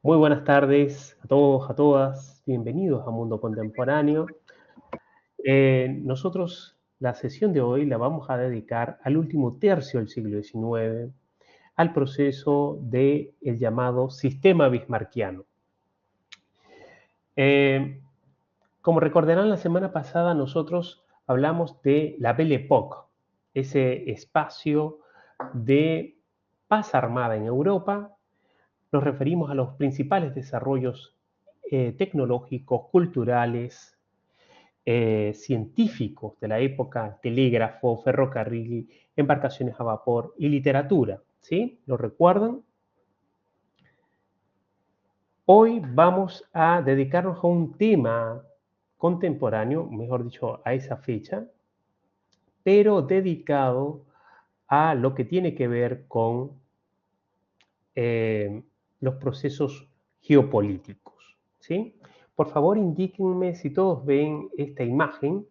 Muy buenas tardes a todos, a todas. Bienvenidos a Mundo Contemporáneo. Nosotros la sesión de hoy la vamos a dedicar al último tercio del siglo XIX, al proceso del llamado sistema bismarckiano. Eh, Como recordarán, la semana pasada nosotros hablamos de la Belle Époque, ese espacio de paz armada en Europa. Nos referimos a los principales desarrollos tecnológicos, culturales, científicos de la época, telégrafo, ferrocarril, embarcaciones a vapor y literatura. ¿Sí? ¿Lo recuerdan? Hoy vamos a dedicarnos a un tema contemporáneo, mejor dicho, a esa fecha, pero dedicado a lo que tiene que ver con eh, los procesos geopolíticos. ¿Sí? Por favor, indíquenme si todos ven esta imagen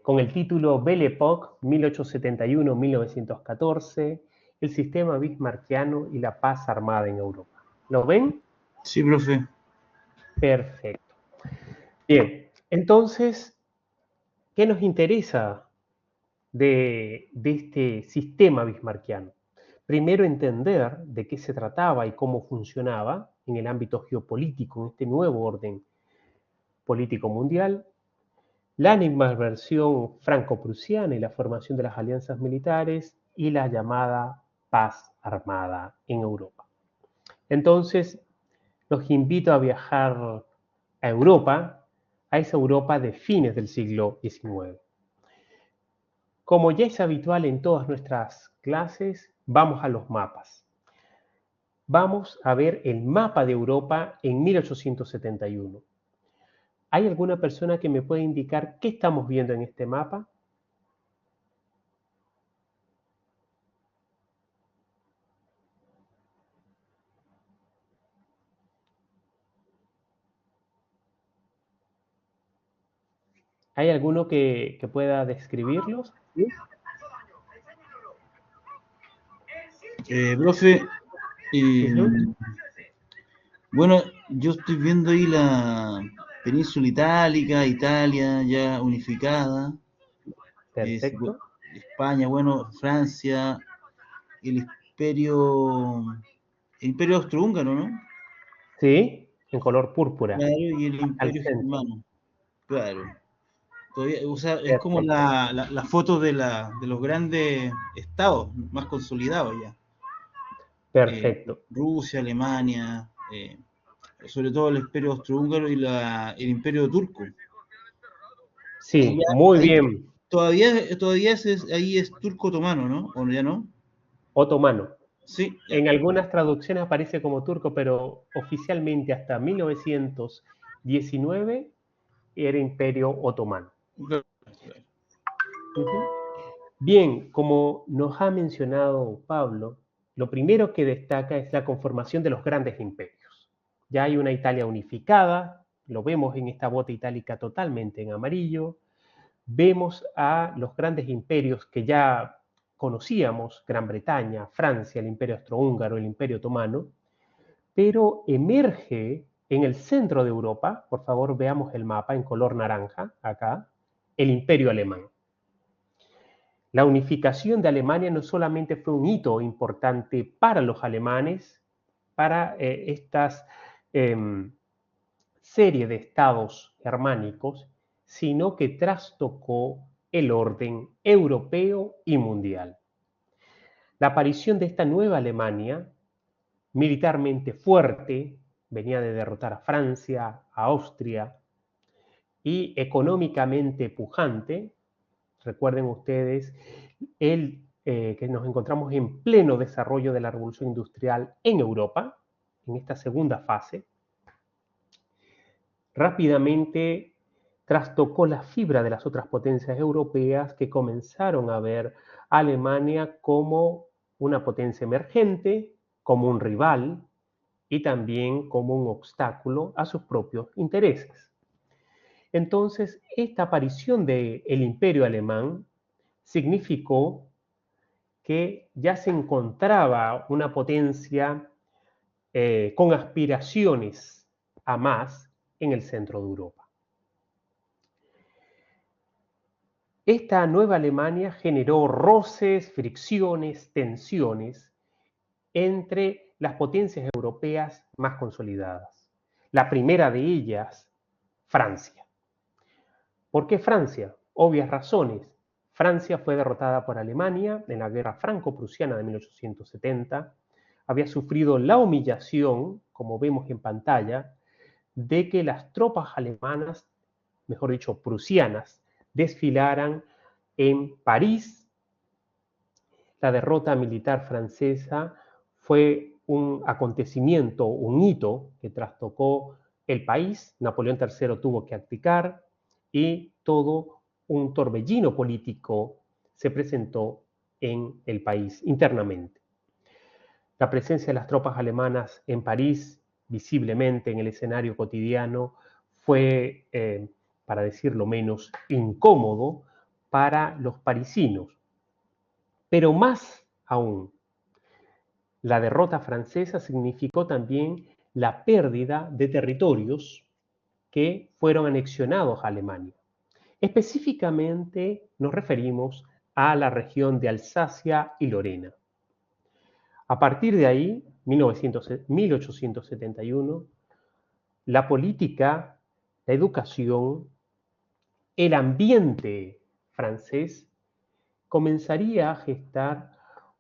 con el título Belle Époque, 1871-1914, el sistema bismarckiano y la paz armada en Europa. ¿Lo ven? Sí, profe. Perfecto. Bien, entonces, ¿qué nos interesa de este sistema bismarckiano? Primero, entender de qué se trataba y cómo funcionaba en el ámbito geopolítico, en este nuevo orden político mundial, la animadversión franco-prusiana y la formación de las alianzas militares y la llamada paz armada en Europa. Entonces, los invito a viajar a Europa, a esa Europa de fines del siglo XIX. Como ya es habitual en todas nuestras clases, vamos a los mapas. Vamos a ver el mapa de Europa en 1871. ¿Hay alguna persona que me pueda indicar qué estamos viendo en este mapa? ¿Hay alguno que pueda describirlos? ¿Sí? Profe, eh, Ujú. bueno, yo estoy viendo ahí la península itálica, Italia ya unificada, Perfecto. España, bueno, Francia, el imperio austrohúngaro, ¿no? Sí, en color púrpura, Claro, y el al imperio centro. germano, claro. Todavía, o sea, es como Perfecto. la foto de los grandes estados más consolidados ya. Eh, Perfecto. Rusia, Alemania, sobre todo el imperio austrohúngaro y el imperio turco. Ahí, Sí, muy ahí bien. ahí es turco otomano, ¿no? ¿O ya no? Otomano. Sí, ya. En algunas traducciones aparece como turco, pero oficialmente hasta 1919 era Imperio Otomano. Claro, claro. Ujú. Bien, como nos ha mencionado Pablo, lo primero que destaca es la conformación de los grandes imperios. Ya hay una Italia unificada, lo vemos en esta bota itálica totalmente en amarillo. Vemos a los grandes imperios que ya conocíamos, Gran Bretaña, Francia, el Imperio Austrohúngaro, el Imperio Otomano, pero emerge en el centro de Europa, por favor veamos el mapa en color naranja, acá, el Imperio Alemán. La unificación de Alemania no solamente fue un hito importante para los alemanes, para estas eh, serie de estados germánicos, sino que trastocó el orden europeo y mundial. La aparición de esta nueva Alemania, militarmente fuerte, venía de derrotar a Francia, a Austria, y económicamente pujante. Recuerden ustedes que nos encontramos en pleno desarrollo de la revolución industrial en Europa, en esta segunda fase. Rápidamente trastocó la fibra de las otras potencias europeas que comenzaron a ver a Alemania como una potencia emergente, como un rival y también como un obstáculo a sus propios intereses. Entonces, esta aparición del imperio alemán significó que ya se encontraba una potencia con aspiraciones a más en el centro de Europa. Esta nueva Alemania generó roces, fricciones, tensiones entre las potencias europeas más consolidadas. La primera de ellas, Francia. ¿Por qué Francia? Obvias razones. Francia fue derrotada por Alemania en la guerra franco-prusiana de 1870. Había sufrido la humillación, como vemos en pantalla, de que las tropas alemanas, mejor dicho, prusianas, desfilaran en París. La derrota militar francesa fue un acontecimiento, un hito que trastocó el país. Napoleón III tuvo que abdicar y todo un torbellino político se presentó en el país internamente. La presencia de las tropas alemanas en París, visiblemente en el escenario cotidiano, fue, para decirlo menos, incómodo para los parisinos. Pero más aún, la derrota francesa significó también la pérdida de territorios que fueron anexionados a Alemania. Específicamente nos referimos a la región de Alsacia y Lorena. A partir de ahí, 1871, la política, la educación, el ambiente francés comenzaría a gestar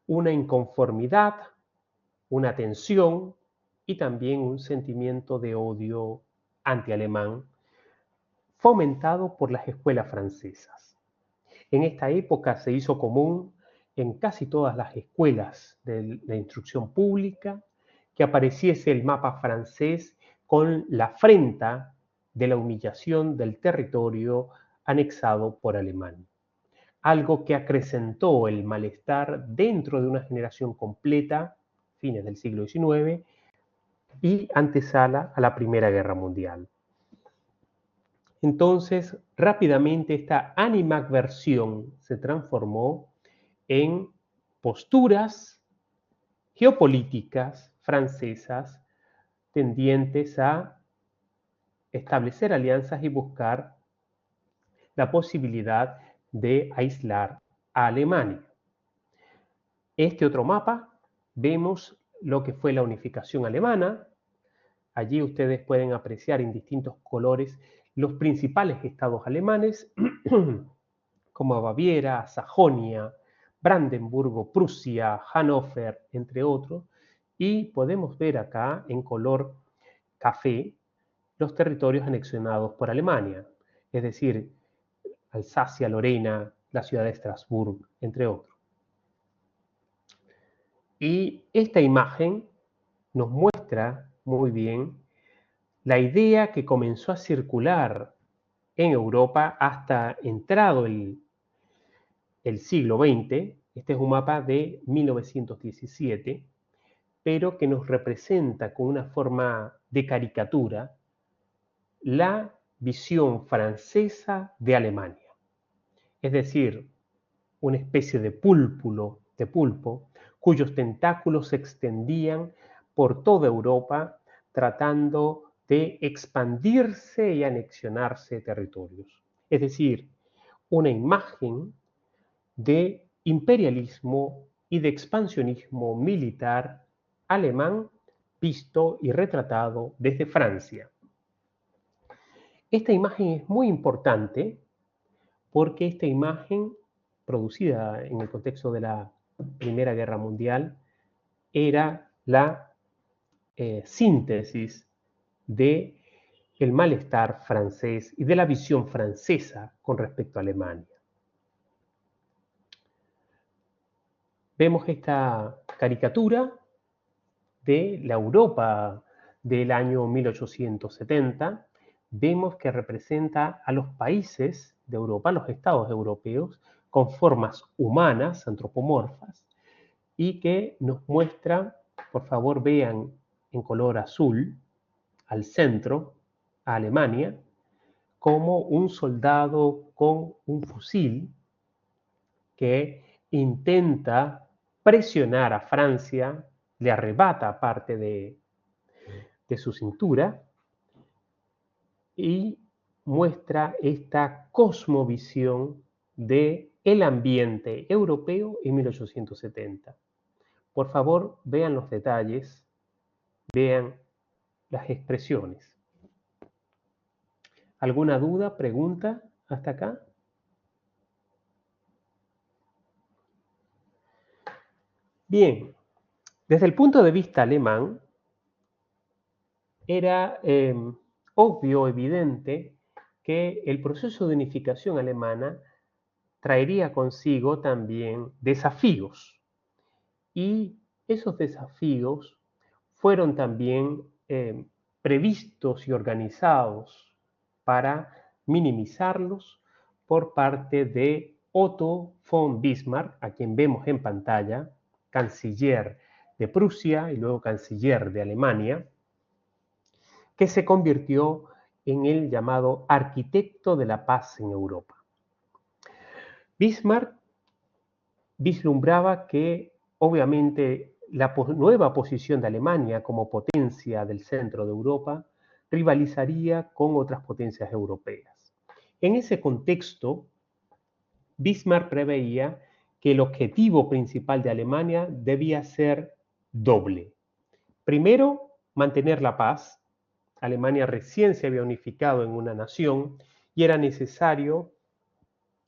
una inconformidad, una tensión y también un sentimiento de odio antialemán fomentado por las escuelas francesas. En esta época se hizo común en casi todas las escuelas de la instrucción pública que apareciese el mapa francés con la afrenta de la humillación del territorio anexado por Alemania. Algo que acrecentó el malestar dentro de una generación completa, fines del siglo XIX, y antesala a la Primera Guerra Mundial. Entonces, rápidamente esta animadversión se transformó en posturas geopolíticas francesas tendientes a establecer alianzas y buscar la posibilidad de aislar a Alemania. Este otro mapa, vemos lo que fue la unificación alemana. Allí ustedes pueden apreciar en distintos colores los principales estados alemanes, como Baviera, Sajonia, Brandenburgo, Prusia, Hannover, entre otros. Y podemos ver acá en color café los territorios anexionados por Alemania, es decir, Alsacia, Lorena, la ciudad de Estrasburgo, entre otros. Y esta imagen nos muestra muy bien la idea que comenzó a circular en Europa hasta entrado el siglo XX. Este es un mapa de 1917, pero que nos representa con una forma de caricatura la visión francesa de Alemania. Es decir, una especie de pulpo cuyos tentáculos se extendían por toda Europa tratando de expandirse y anexionarse territorios. Es decir, una imagen de imperialismo y de expansionismo militar alemán visto y retratado desde Francia. Esta imagen es muy importante porque esta imagen, producida en el contexto de la Primera Guerra Mundial, era la síntesis del malestar francés y de la visión francesa con respecto a Alemania. Vemos esta caricatura de la Europa del año 1870. Vemos que representa a los países de Europa, los estados europeos, con formas humanas, antropomorfas, y que nos muestra, por favor vean en color azul, al centro, a Alemania, como un soldado con un fusil que intenta presionar a Francia, le arrebata parte de de su cintura y muestra esta cosmovisión del ambiente europeo en 1870. Por favor, vean los detalles, vean las expresiones. ¿Alguna duda, pregunta hasta acá? Bien, desde el punto de vista alemán, era obvio, evidente, que el proceso de unificación alemana traería consigo también desafíos. Y esos desafíos fueron también previstos y organizados para minimizarlos por parte de Otto von Bismarck, a quien vemos en pantalla, canciller de Prusia y luego canciller de Alemania, que se convirtió en el llamado arquitecto de la paz en Europa. Bismarck vislumbraba que, obviamente, la nueva posición de Alemania como potencia del centro de Europa rivalizaría con otras potencias europeas. En ese contexto, Bismarck preveía que el objetivo principal de Alemania debía ser doble. Primero, mantener la paz. Alemania recién se había unificado en una nación y era necesario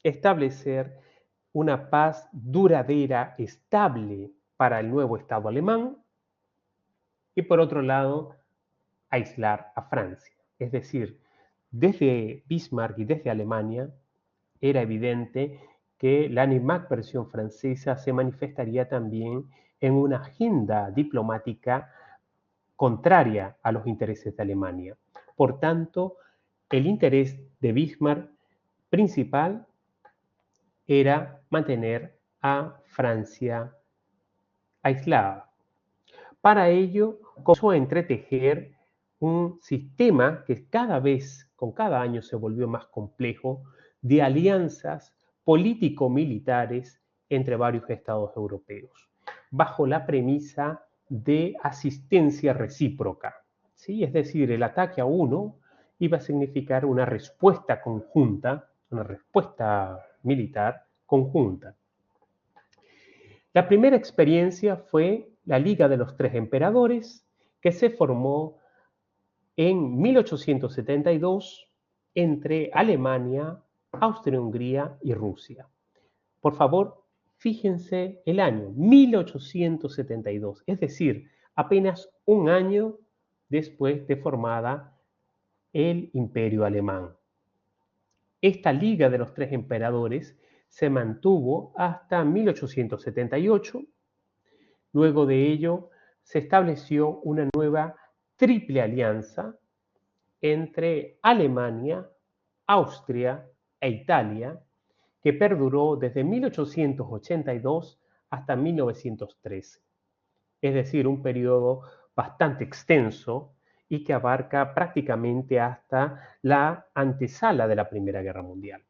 establecer una paz duradera, estable para el nuevo Estado alemán y por otro lado, aislar a Francia. Es decir, desde Bismarck y desde Alemania era evidente que la animadversión francesa se manifestaría también en una agenda diplomática contraria a los intereses de Alemania. Por tanto, el interés de Bismarck principal era mantener a Francia aislada. Para ello, comenzó a entretejer un sistema que con cada año se volvió más complejo, de alianzas político-militares entre varios estados europeos, bajo la premisa de asistencia recíproca. ¿Sí? Es decir, el ataque a uno iba a significar una respuesta conjunta, una respuesta militar conjunta. La primera experiencia fue la Liga de los Tres Emperadores, que se formó en 1872 entre Alemania, Austria-Hungría y Rusia. Por favor, fíjense el año, 1872, es decir, apenas un año después de formada el Imperio Alemán. Esta Liga de los Tres Emperadores se mantuvo hasta 1878. Luego de ello, se estableció una nueva triple alianza entre Alemania, Austria e Italia, que perduró desde 1882 hasta 1913. Es decir, un periodo bastante extenso y que abarca prácticamente hasta la antesala de la Primera Guerra Mundial.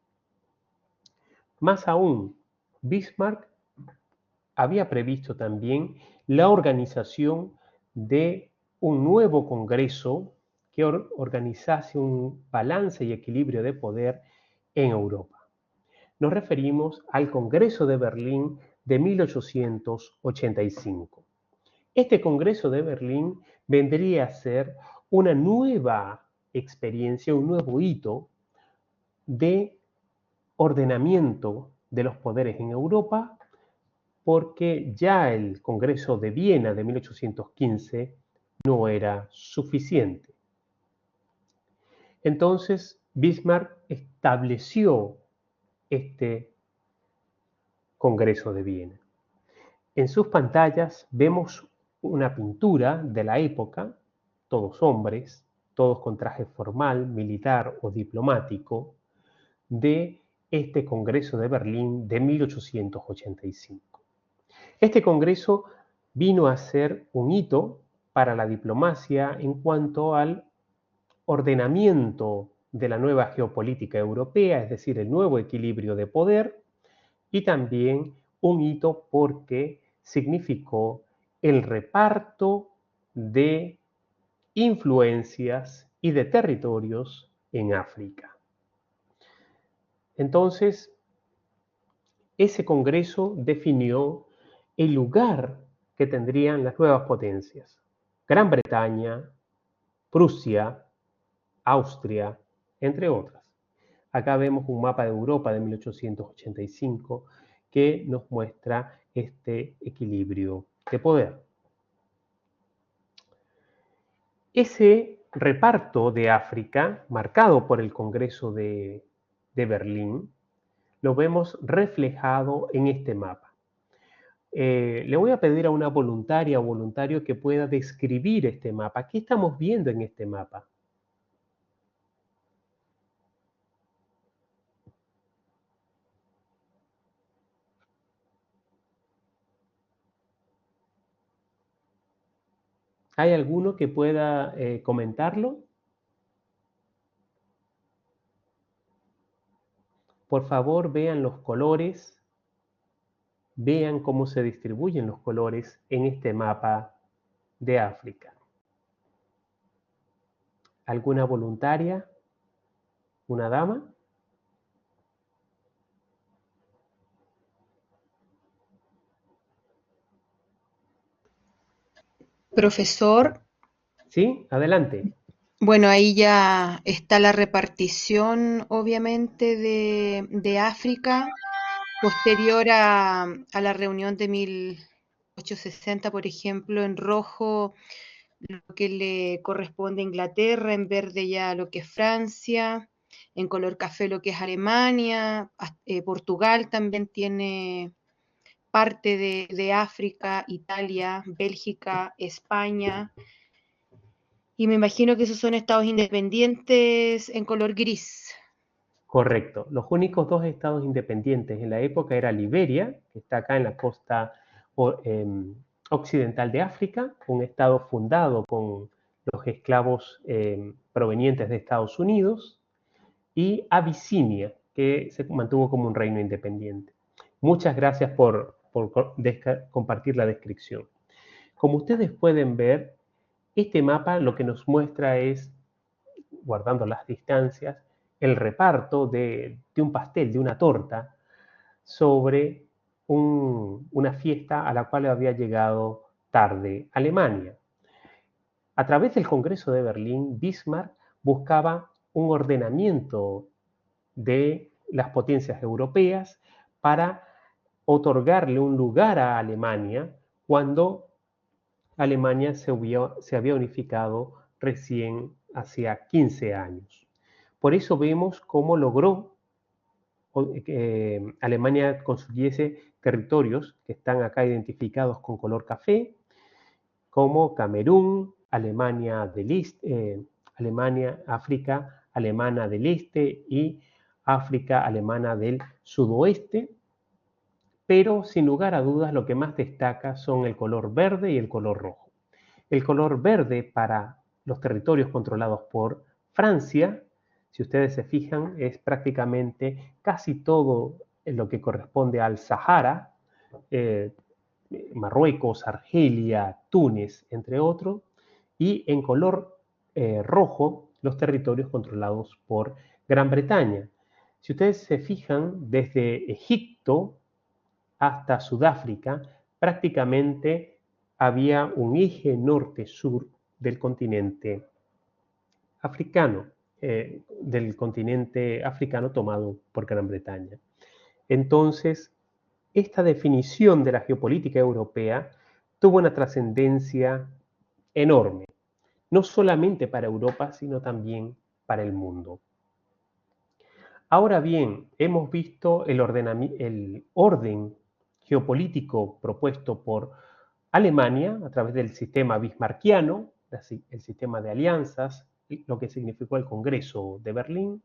Más aún, Bismarck había previsto también la organización de un nuevo congreso que organizase un balance y equilibrio de poder en Europa. Nos referimos al Congreso de Berlín de 1885. Este Congreso de Berlín vendría a ser una nueva experiencia, un nuevo hito de ordenamiento de los poderes en Europa, porque ya el Congreso de Viena de 1815 no era suficiente. Entonces, Bismarck estableció este Congreso de Viena. En sus pantallas vemos una pintura de la época, todos hombres, todos con traje formal, militar o diplomático, de este Congreso de Berlín de 1885. Este Congreso vino a ser un hito para la diplomacia en cuanto al ordenamiento de la nueva geopolítica europea, es decir, el nuevo equilibrio de poder, y también un hito porque significó el reparto de influencias y de territorios en África. Entonces, ese congreso definió el lugar que tendrían las nuevas potencias: Gran Bretaña, Prusia, Austria, entre otras. Acá vemos un mapa de Europa de 1885 que nos muestra este equilibrio de poder. Ese reparto de África, marcado por el Congreso de Berlín, lo vemos reflejado en este mapa. Le voy a pedir a una voluntaria o voluntario que pueda describir este mapa. ¿Qué estamos viendo en este mapa? ¿Hay alguno que pueda comentarlo? Por favor, vean los colores, vean cómo se distribuyen los colores en este mapa de África. ¿Alguna voluntaria? ¿Una dama? Profesor, ¿Sí? Adelante. bueno, ahí ya está la repartición, obviamente, de África, posterior a la reunión de 1860, por ejemplo, en rojo lo que le corresponde a Inglaterra, en verde ya lo que es Francia, en color café lo que es Alemania, Portugal también tiene parte de África, Italia, Bélgica, España. Y me imagino que esos son estados independientes en color gris. Correcto. Los únicos dos estados independientes en la época era Liberia, que está acá en la costa occidental de África, un estado fundado con los esclavos provenientes de Estados Unidos, y Abisinia, que se mantuvo como un reino independiente. Muchas gracias por compartir la descripción. Como ustedes pueden ver, este mapa lo que nos muestra es, guardando las distancias, el reparto de un pastel, de una torta, sobre una fiesta a la cual había llegado tarde Alemania. A través del Congreso de Berlín, Bismarck buscaba un ordenamiento de las potencias europeas para otorgarle un lugar a Alemania cuando Alemania se había unificado recién hacía 15 años. Por eso vemos cómo logró que Alemania consiguiese territorios que están acá identificados con color café, como Camerún, Alemania del Este, Alemania, África Alemana del Este y África Alemana del Sudoeste, pero sin lugar a dudas lo que más destaca son el color verde y el color rojo. El color verde para los territorios controlados por Francia, si ustedes se fijan, es prácticamente casi todo lo que corresponde al Sahara, Marruecos, Argelia, Túnez, entre otros, y en color rojo los territorios controlados por Gran Bretaña. Si ustedes se fijan, desde Egipto hasta Sudáfrica, prácticamente había un eje norte-sur del continente africano, tomado por Gran Bretaña. Entonces, esta definición de la geopolítica europea tuvo una trascendencia enorme, no solamente para Europa, sino también para el mundo. Ahora bien, hemos visto el orden geopolítico propuesto por Alemania a través del sistema bismarckiano, el sistema de alianzas, lo que significó el Congreso de Berlín,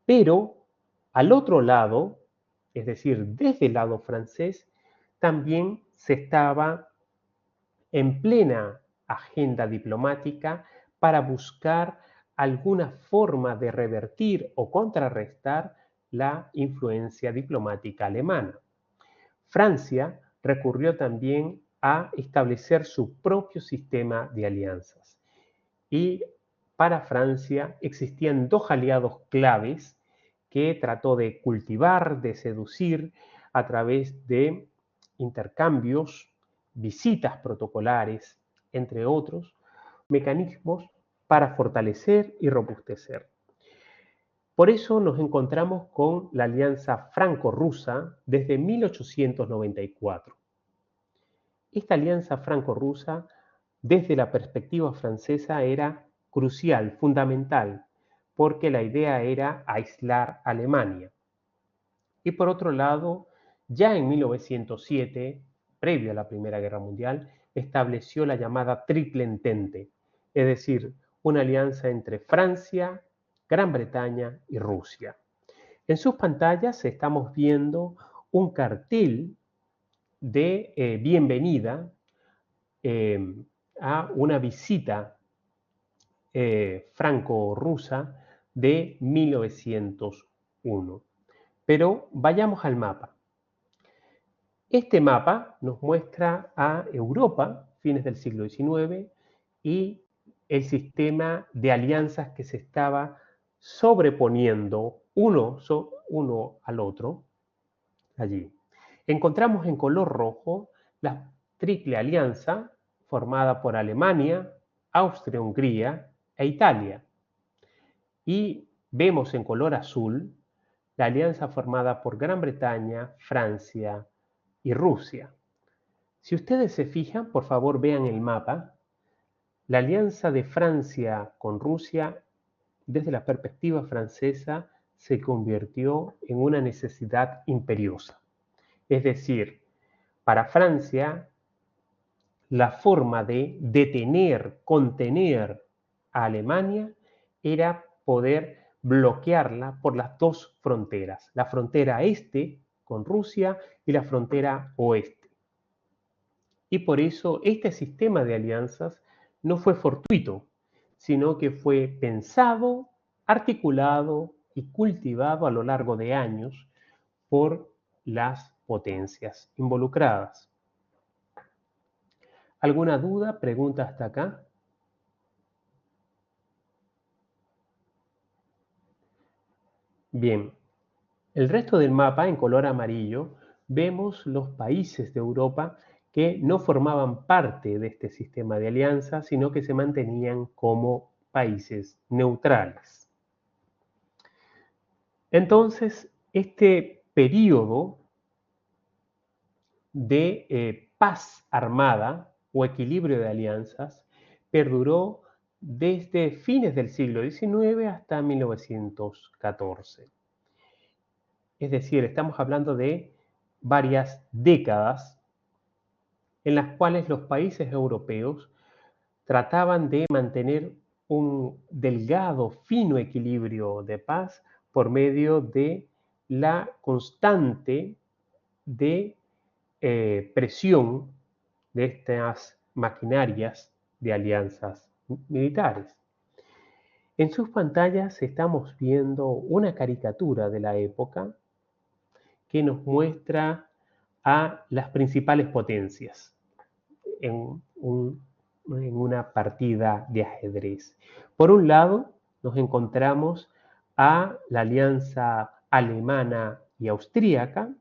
pero al otro lado, es decir, desde el lado francés, también se estaba en plena agenda diplomática para buscar alguna forma de revertir o contrarrestar la influencia diplomática alemana. Francia recurrió también a establecer su propio sistema de alianzas. y para Francia existían dos aliados claves que trató de cultivar, de seducir a través de intercambios, visitas protocolares, entre otros mecanismos para fortalecer y robustecer. Por eso nos encontramos con la alianza franco-rusa desde 1894. Esta alianza franco-rusa, desde la perspectiva francesa, era crucial, fundamental, porque la idea era aislar a Alemania. Y por otro lado, ya en 1907, previo a la Primera Guerra Mundial, estableció la llamada Triple Entente, es decir, una alianza entre Francia, Gran Bretaña y Rusia. En sus pantallas estamos viendo un cartel de bienvenida a una visita franco-rusa de 1901. Pero vayamos al mapa. Este mapa nos muestra a Europa, fines del siglo XIX, y el sistema de alianzas que se estaba sobreponiendo uno al otro allí. Encontramos en color rojo la Triple Alianza formada por Alemania, Austria-Hungría e Italia. Y vemos en color azul la alianza formada por Gran Bretaña, Francia y Rusia. Si ustedes se fijan, por favor vean el mapa. La alianza de Francia con Rusia, desde la perspectiva francesa, se convirtió en una necesidad imperiosa. Es decir, para Francia, la forma de detener, contener a Alemania era poder bloquearla por las dos fronteras, la frontera este con Rusia y la frontera oeste. Y por eso este sistema de alianzas no fue fortuito, sino que fue pensado, articulado y cultivado a lo largo de años por las potencias involucradas. ¿Alguna duda, pregunta hasta acá? Bien, el resto del mapa en color amarillo vemos los países de Europa que no formaban parte de este sistema de alianza, sino que se mantenían como países neutrales. Entonces, este periodo de paz armada o equilibrio de alianzas perduró desde fines del siglo XIX hasta 1914. Es decir, estamos hablando de varias décadas en las cuales los países europeos trataban de mantener un delgado, fino equilibrio de paz por medio de la constante presión de estas maquinarias de alianzas militares. En sus pantallas estamos viendo una caricatura de la época que nos muestra a las principales potencias en una partida de ajedrez. Por un lado, nos encontramos a la alianza alemana y austríaca,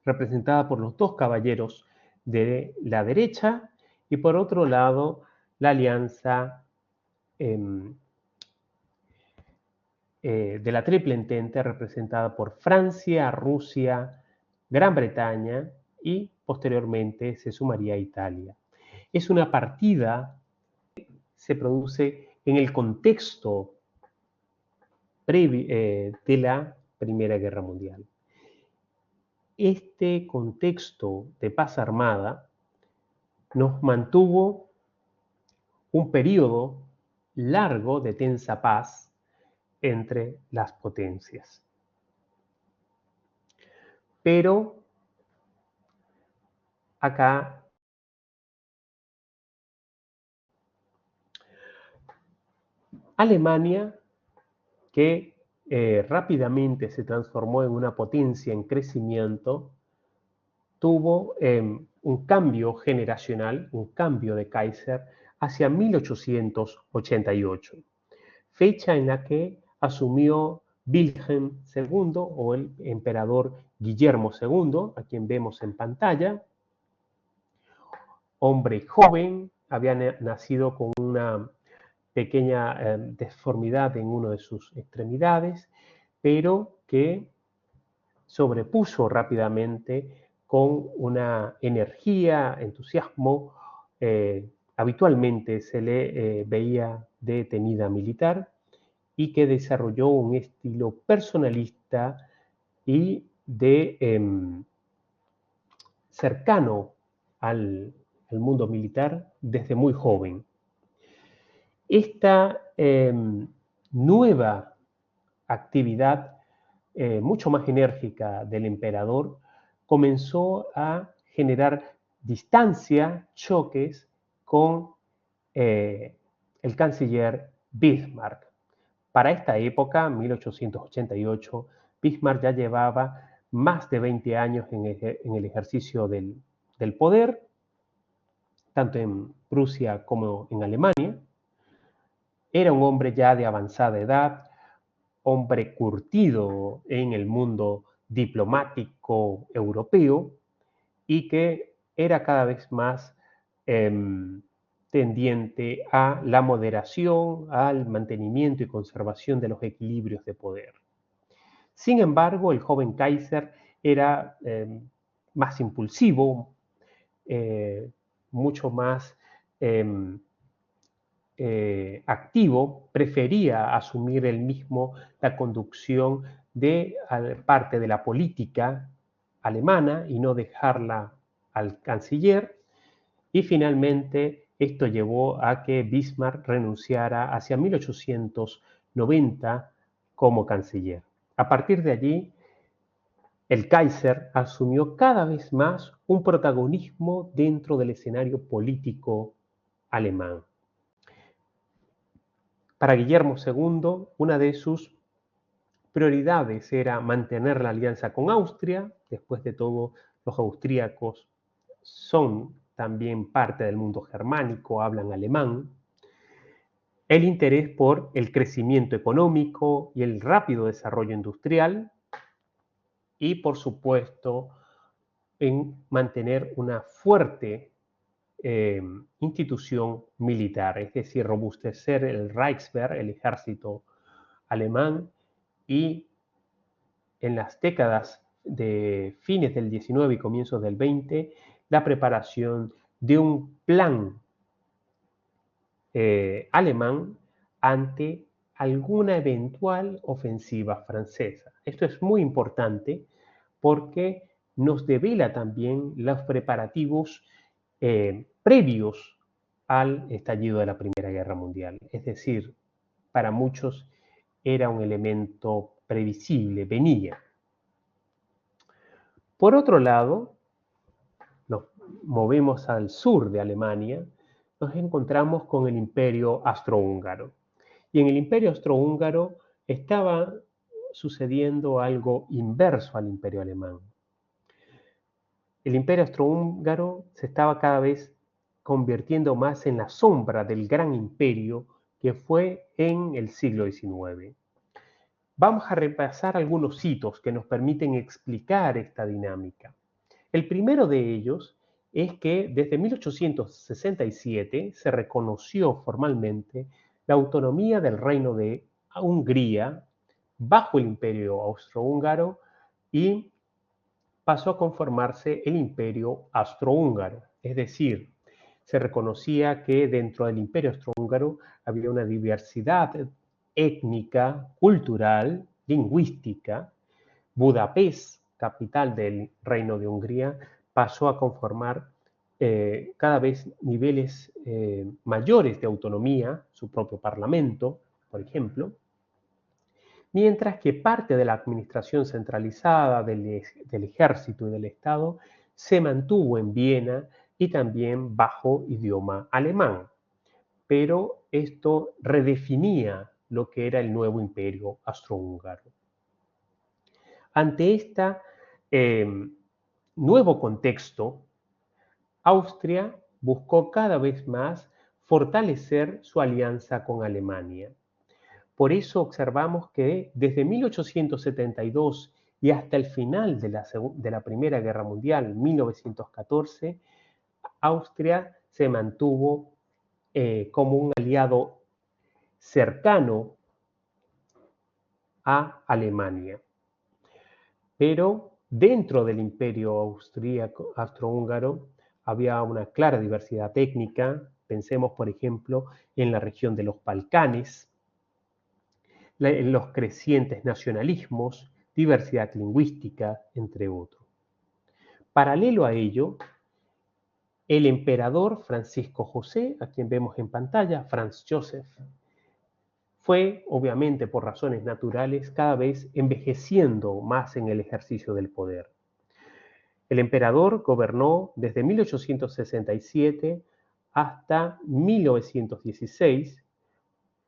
representada por los dos caballeros de la derecha, y por otro lado, la alianza de la Triple Entente, representada por Francia, Rusia, Gran Bretaña y posteriormente se sumaría Italia. Es una partida que se produce en el contexto de la Primera Guerra Mundial. Este contexto de paz armada nos mantuvo un periodo largo de tensa paz entre las potencias. Pero acá Alemania, que rápidamente se transformó en una potencia en crecimiento, tuvo un cambio generacional, un cambio de Kaiser hacia 1888, fecha en la que asumió Wilhelm II o el emperador Guillermo II, a quien vemos en pantalla, hombre joven, había nacido con una pequeña deformidad en una de sus extremidades, pero que sobrepuso rápidamente con una energía, entusiasmo. Habitualmente se le veía de tenida militar y que desarrolló un estilo personalista y de cercano al mundo militar desde muy joven. Esta nueva actividad mucho más enérgica del emperador comenzó a generar distancia, choques con el canciller Bismarck. Para esta época, 1888, Bismarck ya llevaba más de 20 años en el ejercicio del poder, tanto en Prusia como en Alemania. Era un hombre ya de avanzada edad, hombre curtido en el mundo diplomático europeo y que era cada vez más tendiente a la moderación, al mantenimiento y conservación de los equilibrios de poder. Sin embargo, el joven Kaiser era más impulsivo, mucho más activo, prefería asumir él mismo la conducción de parte de la política alemana y no dejarla al canciller. Y finalmente esto llevó a que Bismarck renunciara hacia 1890 como canciller. A partir de allí, el Kaiser asumió cada vez más un protagonismo dentro del escenario político alemán. Para Guillermo II, una de sus prioridades era mantener la alianza con Austria. Después de todo, los austríacos son también parte del mundo germánico, hablan alemán. El interés por el crecimiento económico y el rápido desarrollo industrial. Y, por supuesto, en mantener una fuerte institución militar, es decir, robustecer el Reichswehr, el ejército alemán, y en las décadas de fines del 19 y comienzos del 20, la preparación de un plan alemán ante alguna eventual ofensiva francesa. Esto es muy importante porque nos devela también los preparativos previos al estallido de la Primera Guerra Mundial. Es decir, para muchos era un elemento previsible, venía. Por otro lado, nos movemos al sur de Alemania, nos encontramos con el Imperio Austrohúngaro. Y en el Imperio Austrohúngaro estaba sucediendo algo inverso al Imperio Alemán. El Imperio Austrohúngaro se estaba cada vez convirtiendo más en la sombra del gran imperio que fue en el siglo XIX. Vamos a repasar algunos hitos que nos permiten explicar esta dinámica. El primero de ellos es que desde 1867 se reconoció formalmente la autonomía del Reino de Hungría bajo el Imperio Austrohúngaro y pasó a conformarse el Imperio Austrohúngaro. Es decir, se reconocía que dentro del Imperio Austrohúngaro había una diversidad étnica, cultural, lingüística. Budapest, capital del Reino de Hungría, pasó a conformar cada vez niveles mayores de autonomía, su propio parlamento, por ejemplo, mientras que parte de la administración centralizada del ejército y del Estado se mantuvo en Viena y también bajo idioma alemán. Pero esto redefinía lo que era el nuevo imperio austrohúngaro. Ante este nuevo contexto, Austria buscó cada vez más fortalecer su alianza con Alemania. Por eso observamos que desde 1872 y hasta el final de la Primera Guerra Mundial, 1914, Austria se mantuvo como un aliado cercano a Alemania. Pero dentro del imperio austrohúngaro había una clara diversidad étnica. Pensemos, por ejemplo, en la región de los Balcanes, en los crecientes nacionalismos, diversidad lingüística, entre otros. Paralelo a ello, el emperador Francisco José, a quien vemos en pantalla, Franz Joseph, fue, obviamente por razones naturales, cada vez envejeciendo más en el ejercicio del poder. El emperador gobernó desde 1867 hasta 1916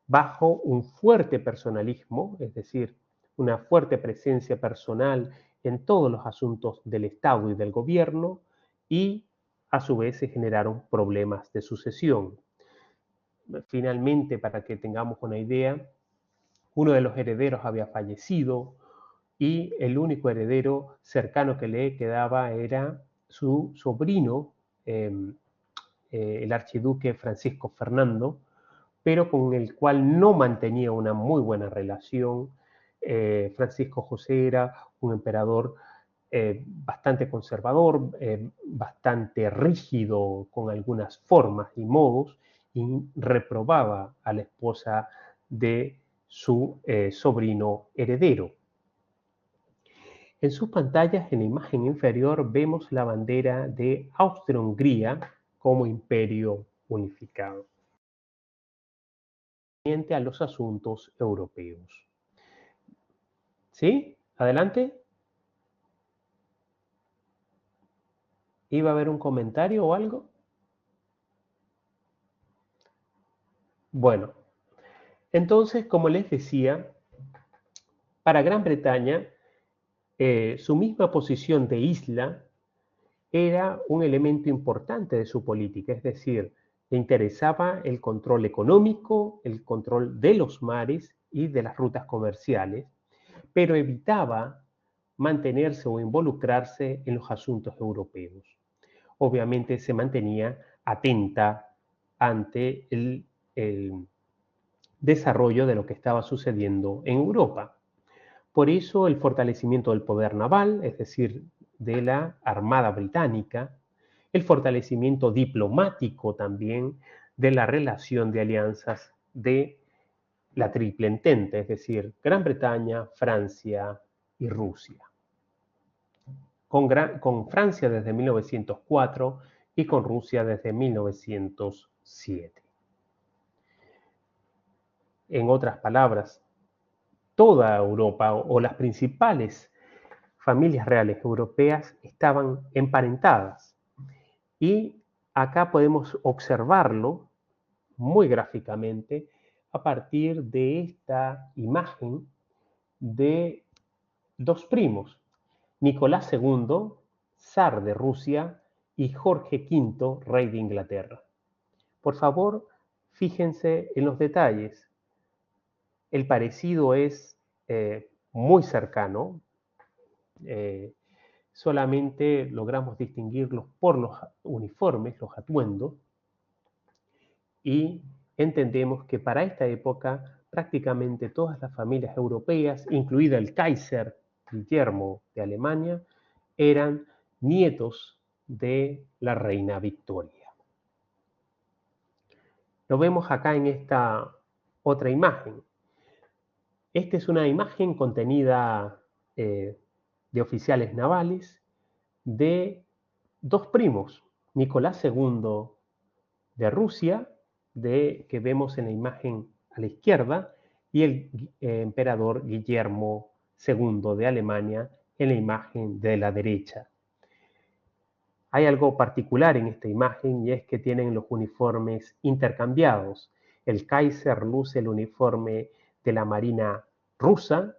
bajo un fuerte personalismo, es decir, una fuerte presencia personal en todos los asuntos del Estado y del gobierno, y a su vez se generaron problemas de sucesión. Finalmente, para que tengamos una idea, uno de los herederos había fallecido y el único heredero cercano que le quedaba era su sobrino, el archiduque Francisco Fernando, pero con el cual no mantenía una muy buena relación. Francisco José era un emperador bastante conservador, bastante rígido con algunas formas y modos, y reprobaba a la esposa de su sobrino heredero. En sus pantallas, en la imagen inferior, vemos la bandera de Austria-Hungría como imperio unificado a los asuntos europeos. ¿Sí? ¿Adelante? ¿Iba a haber un comentario o algo? Bueno, entonces, como les decía, para Gran Bretaña, su misma posición de isla era un elemento importante de su política, es decir, le interesaba el control económico, el control de los mares y de las rutas comerciales, pero evitaba mantenerse o involucrarse en los asuntos europeos. Obviamente se mantenía atenta ante el desarrollo de lo que estaba sucediendo en Europa. Por eso el fortalecimiento del poder naval, es decir, de la Armada Británica, el fortalecimiento diplomático también de la relación de alianzas de la Triple Entente, es decir, Gran Bretaña, Francia y Rusia. Con Francia desde 1904 y con Rusia desde 1907. En otras palabras, toda Europa o las principales familias reales europeas estaban emparentadas. Y acá podemos observarlo muy gráficamente a partir de esta imagen de dos primos, Nicolás II, zar de Rusia, y Jorge V, rey de Inglaterra. Por favor, fíjense en los detalles. El parecido es muy cercano. Solamente logramos distinguirlos por los uniformes, los atuendos, y entendemos que para esta época prácticamente todas las familias europeas, incluida el Kaiser Guillermo de Alemania, eran nietos de la reina Victoria. Lo vemos acá en esta otra imagen. Esta es una imagen contenida de oficiales navales de dos primos, Nicolás II de Rusia, que vemos en la imagen a la izquierda, y el emperador Guillermo II de Alemania en la imagen de la derecha. Hay algo particular en esta imagen y es que tienen los uniformes intercambiados. El Kaiser luce el uniforme de la Marina rusa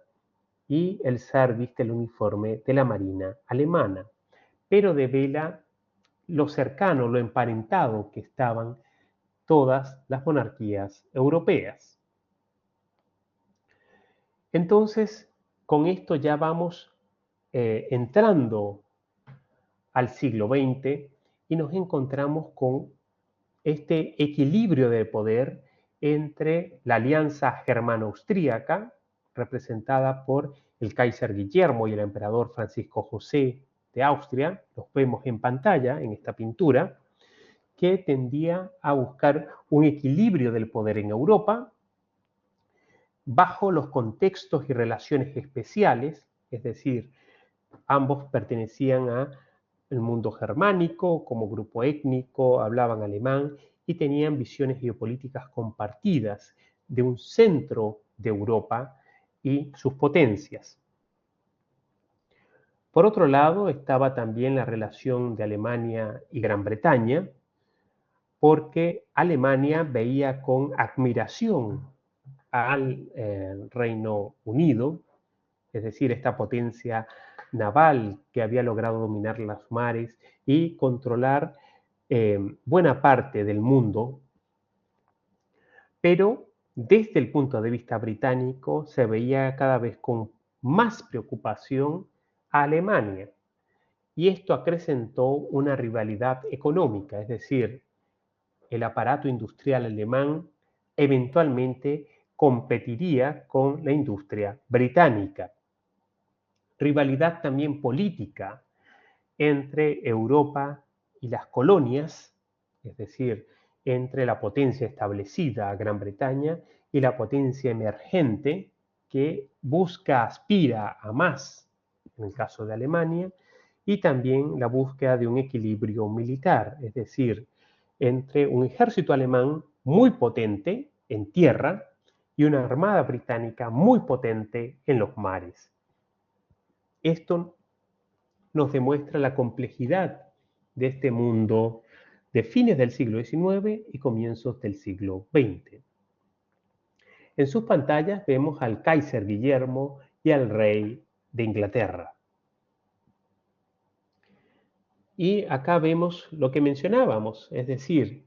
y el zar viste el uniforme de la Marina alemana, pero devela lo cercano, lo emparentado que estaban todas las monarquías europeas. Entonces, con esto ya vamos entrando al siglo XX y nos encontramos con este equilibrio de poder entre la alianza germano-austríaca, representada por el Kaiser Guillermo y el emperador Francisco José de Austria, los vemos en pantalla en esta pintura, que tendía a buscar un equilibrio del poder en Europa bajo los contextos y relaciones especiales, es decir, ambos pertenecían al mundo germánico como grupo étnico, hablaban alemán y tenían visiones geopolíticas compartidas de un centro de Europa y sus potencias. Por otro lado, estaba también la relación de Alemania y Gran Bretaña, porque Alemania veía con admiración al Reino Unido, es decir, esta potencia naval que había logrado dominar los mares y controlar buena parte del mundo, pero desde el punto de vista británico se veía cada vez con más preocupación a Alemania, y esto acrecentó una rivalidad económica, es decir, el aparato industrial alemán eventualmente competiría con la industria británica. Rivalidad también política entre Europa y las colonias, es decir, entre la potencia establecida, Gran Bretaña, y la potencia emergente que busca, aspira a más, en el caso de Alemania, y también la búsqueda de un equilibrio militar, es decir, entre un ejército alemán muy potente en tierra y una armada británica muy potente en los mares. Esto nos demuestra la complejidad de este mundo de fines del siglo XIX y comienzos del siglo XX. En sus pantallas vemos al Kaiser Guillermo y al rey de Inglaterra. Y acá vemos lo que mencionábamos, es decir,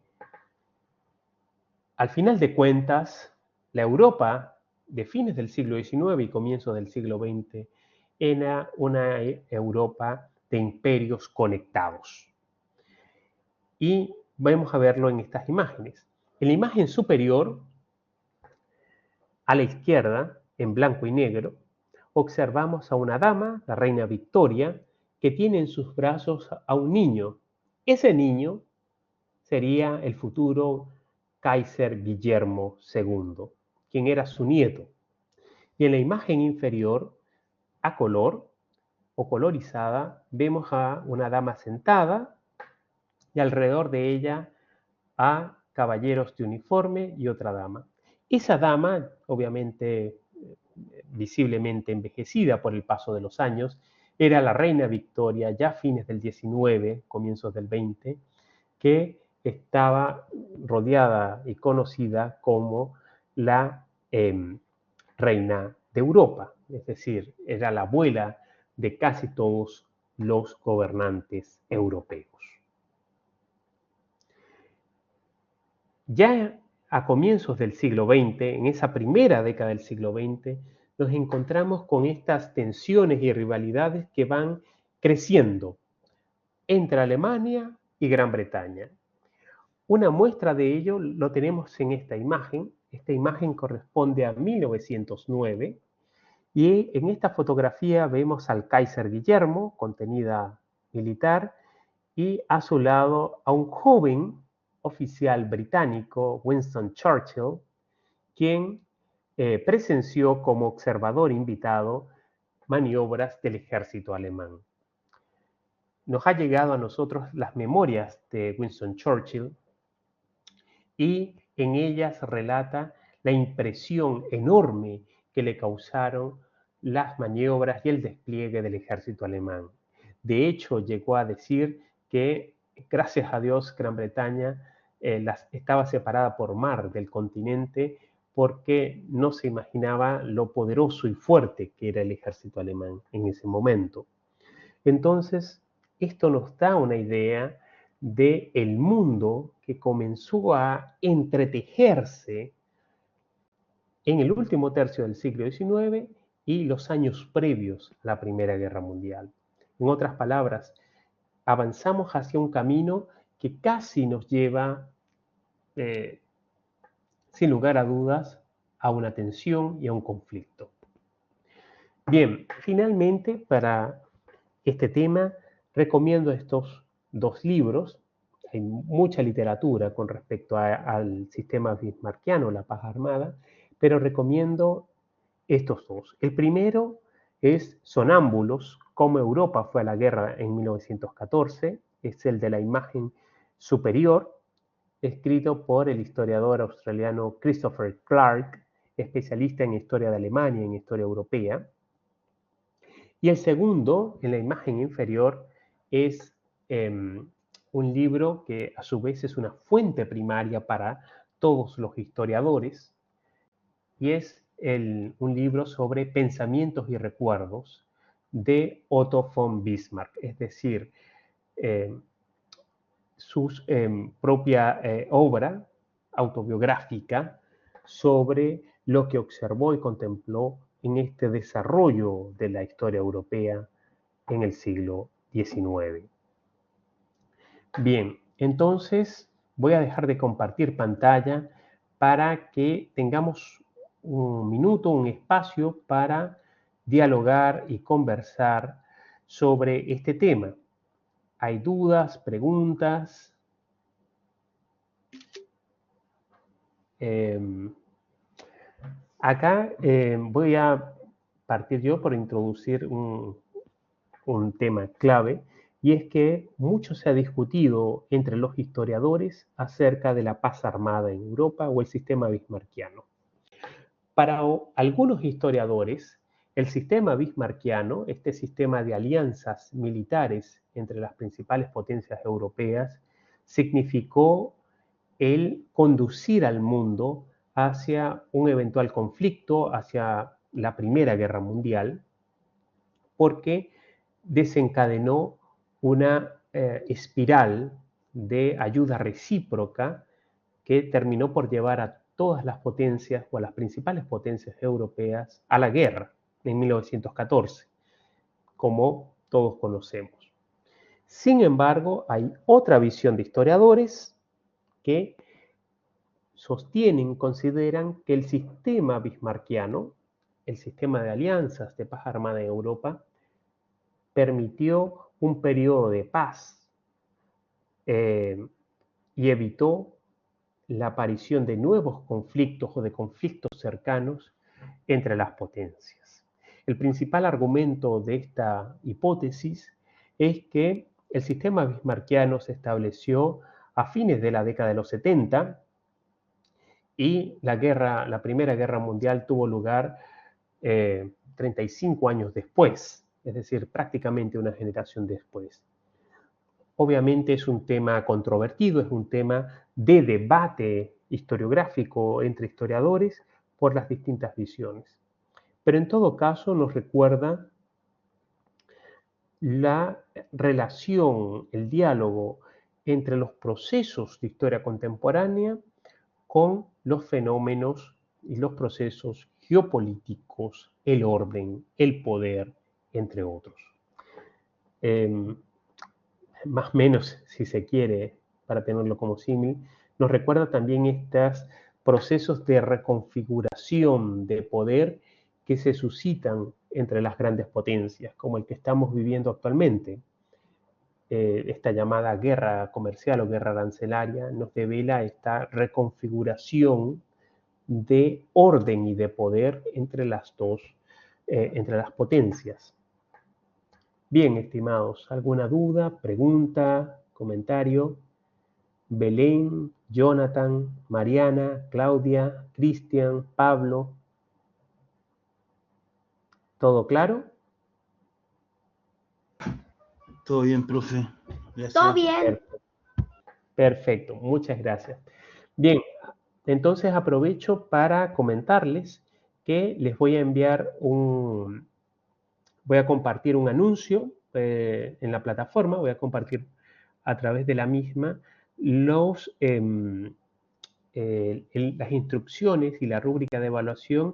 al final de cuentas, la Europa de fines del siglo XIX y comienzos del siglo XX era una Europa de imperios conectados. Y vamos a verlo en estas imágenes. En la imagen superior, a la izquierda, en blanco y negro, observamos a una dama, la reina Victoria, que tiene en sus brazos a un niño. Ese niño sería el futuro Kaiser Guillermo II, quien era su nieto. Y en la imagen inferior, a color o colorizada, vemos a una dama sentada y alrededor de ella a caballeros de uniforme y otra dama. Esa dama, obviamente visiblemente envejecida por el paso de los años, era la reina Victoria, ya a fines del XIX, comienzos del XX, que estaba rodeada y conocida como la reina de Europa, es decir, era la abuela de casi todos los gobernantes europeos. Ya a comienzos del siglo XX, en esa primera década del siglo XX, nos encontramos con estas tensiones y rivalidades que van creciendo entre Alemania y Gran Bretaña. Una muestra de ello lo tenemos en esta imagen. Esta imagen corresponde a 1909 y en esta fotografía vemos al Kaiser Guillermo, contenida militar, y a su lado a un joven oficial británico, Winston Churchill, quien presenció como observador invitado maniobras del ejército alemán. Nos ha llegado a nosotros las memorias de Winston Churchill y en ellas relata la impresión enorme que le causaron las maniobras y el despliegue del ejército alemán. De hecho, llegó a decir que, gracias a Dios, Gran Bretaña estaba separada por mar del continente porque no se imaginaba lo poderoso y fuerte que era el ejército alemán en ese momento. Entonces, esto nos da una idea del mundo que comenzó a entretejerse en el último tercio del siglo XIX y los años previos a la Primera Guerra Mundial. En otras palabras, avanzamos hacia un camino que casi nos lleva, sin lugar a dudas, a una tensión y a un conflicto. Bien, finalmente, para este tema, recomiendo estos dos libros. Hay mucha literatura con respecto al sistema bismarckiano, la paz armada, pero recomiendo estos dos. El primero es Sonámbulos, cómo Europa fue a la guerra en 1914, es el de la imagen superior, escrito por el historiador australiano Christopher Clark, especialista en historia de Alemania y en historia europea. Y el segundo, en la imagen inferior, es un libro que a su vez es una fuente primaria para todos los historiadores, y es un libro sobre pensamientos y recuerdos de Otto von Bismarck, es decir, su propia obra autobiográfica sobre lo que observó y contempló en este desarrollo de la historia europea en el siglo XIX. Bien, entonces voy a dejar de compartir pantalla para que tengamos un minuto, un espacio para dialogar y conversar sobre este tema. ¿Hay dudas, preguntas? Acá voy a partir yo por introducir un tema clave, y es que mucho se ha discutido entre los historiadores acerca de la paz armada en Europa o el sistema bismarckiano. Para algunos historiadores, el sistema bismarckiano, este sistema de alianzas militares entre las principales potencias europeas, significó el conducir al mundo hacia un eventual conflicto, hacia la Primera Guerra Mundial, porque desencadenó una espiral de ayuda recíproca que terminó por llevar a todas las potencias o a las principales potencias europeas a la guerra en 1914, como todos conocemos. Sin embargo, hay otra visión de historiadores que sostienen, consideran que el sistema bismarckiano, el sistema de alianzas de paz armada en Europa, permitió un periodo de paz y evitó la aparición de nuevos conflictos o de conflictos cercanos entre las potencias. El principal argumento de esta hipótesis es que el sistema bismarckiano se estableció a fines de la década de los 70 y la Primera Guerra Mundial tuvo lugar 35 años después, es decir, prácticamente una generación después. Obviamente es un tema controvertido, es un tema de debate historiográfico entre historiadores por las distintas visiones. Pero en todo caso nos recuerda la relación, el diálogo entre los procesos de historia contemporánea con los fenómenos y los procesos geopolíticos, el orden, el poder, entre otros. Más o menos, si se quiere, para tenerlo como símil, nos recuerda también estos procesos de reconfiguración de poder que se suscitan entre las grandes potencias, como el que estamos viviendo actualmente. Esta llamada guerra comercial o guerra arancelaria nos devela esta reconfiguración de orden y de poder entre las potencias. Bien, estimados, ¿alguna duda, pregunta, comentario? Belén, Jonathan, Mariana, Claudia, Cristian, Pablo. ¿Todo claro? Todo bien, profe. Gracias. Todo bien. Perfecto, muchas gracias. Bien, entonces aprovecho para comentarles que les voy a enviar voy a compartir un anuncio en la plataforma, voy a compartir a través de la misma las instrucciones y la rúbrica de evaluación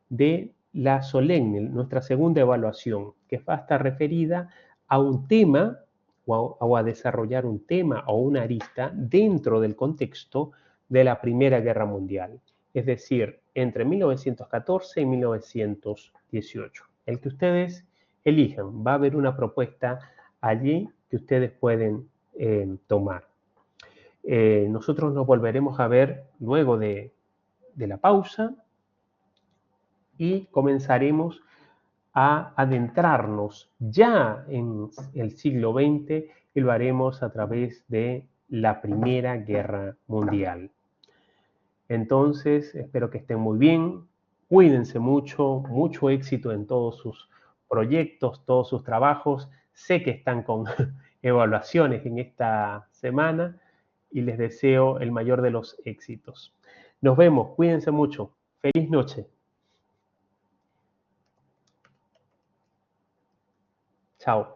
de la solemne, nuestra segunda evaluación, que va a estar referida a un tema o a desarrollar un tema o una arista dentro del contexto de la Primera Guerra Mundial, es decir, entre 1914 y 1918. El que ustedes elijan, va a haber una propuesta allí que ustedes pueden tomar. Nosotros nos volveremos a ver luego de la pausa y comenzaremos a adentrarnos ya en el siglo XX y lo haremos a través de la Primera Guerra Mundial. Entonces, espero que estén muy bien, cuídense mucho, mucho éxito en todos sus proyectos, todos sus trabajos. Sé que están con evaluaciones en esta semana y les deseo el mayor de los éxitos. Nos vemos, cuídense mucho. Feliz noche. Chao.